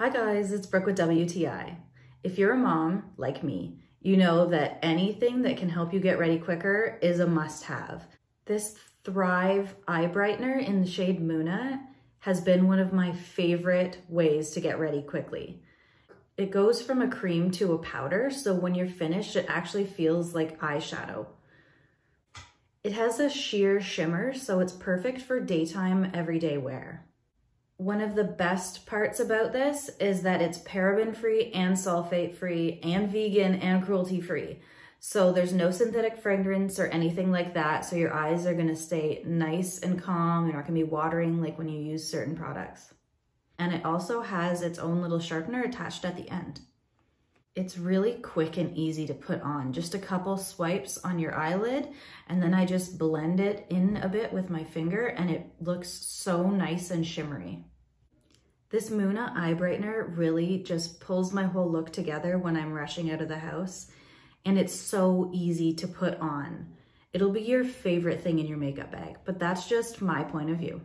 Hi guys, it's Brooke with WTI. If you're a mom, like me, you know that anything that can help you get ready quicker is a must-have. This Thrive Eye Brightener in the shade Muna has been one of my favorite ways to get ready quickly. It goes from a cream to a powder, so when you're finished, it actually feels like eyeshadow. It has a sheer shimmer, so it's perfect for daytime, everyday wear. One of the best parts about this is that it's paraben-free and sulfate-free and vegan and cruelty-free. So there's no synthetic fragrance or anything like that, so your eyes are gonna stay nice and calm. You're not gonna be watering like when you use certain products. And it also has its own little sharpener attached at the end. It's really quick and easy to put on. Just a couple swipes on your eyelid, and then I just blend it in a bit with my finger, and it looks so nice and shimmery. This Muna eye brightener really just pulls my whole look together when I'm rushing out of the house, and it's so easy to put on. It'll be your favorite thing in your makeup bag, but that's just my point of view.